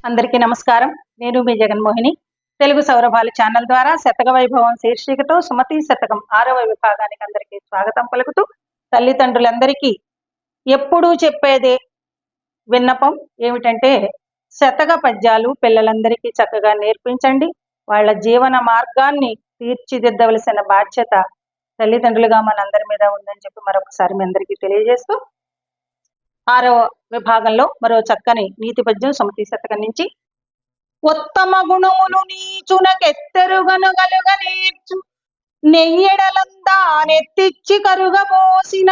అందరికీ నమస్కారం. నేను మీ జగన్మోహిని. తెలుగు సౌరభాలు ఛానల్ ద్వారా శతక వైభవం శీర్షికతో సుమతి శతకం 6వ విభాగానికి అందరికీ స్వాగతం పలుకుతూ, తల్లిదండ్రులందరికీ ఎప్పుడూ చెప్పేదే విన్నపం ఏమిటంటే, శతక పద్యాలు పిల్లలందరికీ చక్కగా నేర్పించండి. వాళ్ళ జీవన మార్గాన్ని తీర్చిదిద్దవలసిన బాధ్యత తల్లిదండ్రులుగా మనందరి మీద ఉందని చెప్పి మరొకసారి మీ అందరికీ తెలియజేస్తూ, 6వ విభాగంలో మరో చక్కని నీతి పద్యం సుమతి శతకం నుంచి. ఉత్తమ గుణములు నీచునకెత్తెరుగనగలుగ నేర్చు, నెయ్యెడలందా నెత్తిచ్చి కరుగబోసిన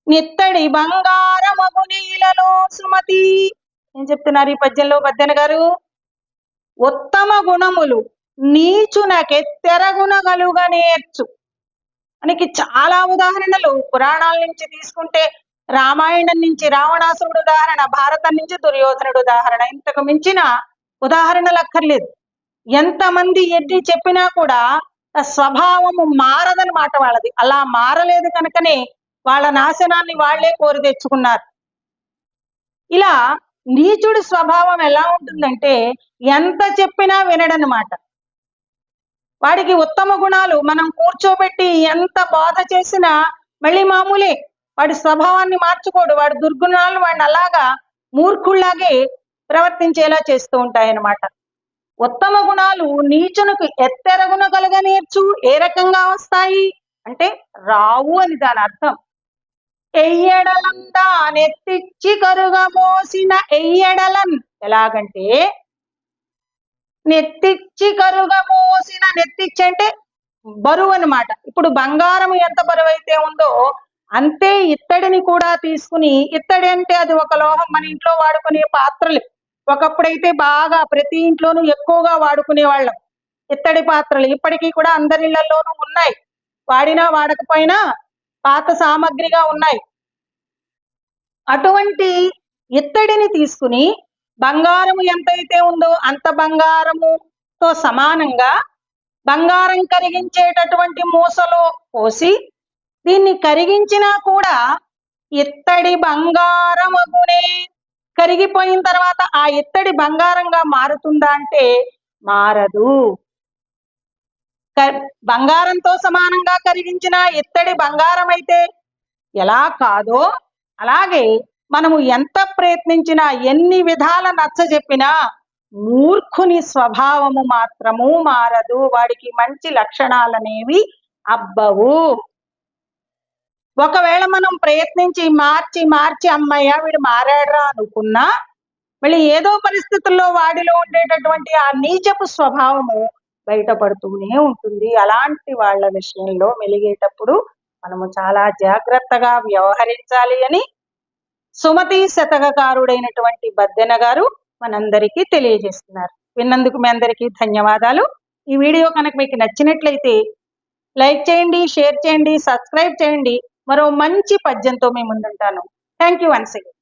నిత్తడి బంగారమగు నీలలో సుమతి. ఏం చెప్తున్నారు ఈ పద్యంలో పద్యన గారు? ఉత్తమ గుణములు నీచునకెత్తెరగునగలుగ నేర్చు. మనకి చాలా ఉదాహరణలు పురాణాల నుంచి తీసుకుంటే, రామాయణం నుంచి రావణాసురుడు ఉదాహరణ, భారతం నుంచి దుర్యోధనుడు ఉదాహరణ, ఇంతకు మించిన ఉదాహరణలు అక్కర్లేదు. ఎంతమంది ఎన్ని చెప్పినా కూడా స్వభావము మారదని మాట వాళ్ళది. అలా మారలేదు కనుకనే వాళ్ళ నాశనాన్ని వాళ్లే కోరి తెచ్చుకున్నారు. ఇలా నీచుడి స్వభావం ఎలా ఉంటుందంటే, ఎంత చెప్పినా వినడనమాట. వాడికి ఉత్తమ గుణాలు మనం కూర్చోబెట్టి ఎంత బాధ చేసినా మళ్ళీ మామూలే. వాడి స్వభావాన్ని మార్చుకోడు. వాడి దుర్గుణాలు వాడిని అలాగా మూర్ఖుల్లాగే ప్రవర్తించేలా చేస్తూ ఉంటాయన్నమాట. ఉత్తమ గుణాలు నీచునకు ఎత్తెరగున కలుగ నేర్చు. ఏ రకంగా వస్తాయి అంటే, రావు అని దాని అర్థం. ఎయ్యడలందా నెత్తిచ్చి కరుగబోసిన ఎయ్యడలన్, ఎలాగంటే నెత్తిచ్చి కరుగబోసిన, నెత్తిచ్చి అంటే బరువు అనమాట. ఇప్పుడు బంగారం ఎంత బరువు అయితే ఉందో అంతే ఇత్తడిని కూడా తీసుకుని, ఇత్తడి అంటే అది ఒక లోహం, మన ఇంట్లో వాడుకునే పాత్రలు. ఒకప్పుడైతే బాగా ప్రతి ఇంట్లోనూ ఎక్కువగా వాడుకునే వాళ్ళం ఇత్తడి పాత్రలు. ఇప్పటికీ కూడా అందరి ఇళ్లలోనూ ఉన్నాయి, వాడినా వాడకపోయినా పాత సామగ్రిగా ఉన్నాయి. అటువంటి ఇత్తడిని తీసుకుని బంగారము ఎంతైతే ఉందో అంత బంగారముతో సమానంగా బంగారం కరిగించేటటువంటి మూసలో పోసి, దీన్ని కరిగించినా కూడా ఇత్తడి బంగారమగునే. కరిగిపోయిన తర్వాత ఆ ఇత్తడి బంగారంగా మారుతుందా అంటే మారదు. బంగారంతో సమానంగా కరిగించిన ఇత్తడి బంగారం అయితే ఎలా కాదో, అలాగే మనము ఎంత ప్రయత్నించినా, ఎన్ని విధాల నచ్చ చెప్పినా మూర్ఖుని స్వభావము మాత్రము మారదు. వాడికి మంచి లక్షణాలనేవి అబ్బవు. ఒకవేళ మనం ప్రయత్నించి మార్చి మార్చి అమ్మయ్య వీడు మారాడరా అనుకున్నా, మళ్ళీ ఏదో పరిస్థితుల్లో వాడిలో ఉండేటటువంటి ఆ నీచపు స్వభావము బయటపడుతూనే ఉంటుంది. అలాంటి వాళ్ళ విషయంలో మెలిగేటప్పుడు మనము చాలా జాగ్రత్తగా వ్యవహరించాలి అని సుమతి శతకకారుడైనటువంటి బద్దెన గారు మనందరికీ తెలియజేస్తున్నారు. విన్నందుకు మీ అందరికీ ధన్యవాదాలు. ఈ వీడియో కనుక మీకు నచ్చినట్లయితే లైక్ చేయండి, షేర్ చేయండి, సబ్స్క్రైబ్ చేయండి. మరో మంచి పద్యంతో మీ ముందుంటాను. Thank you once again.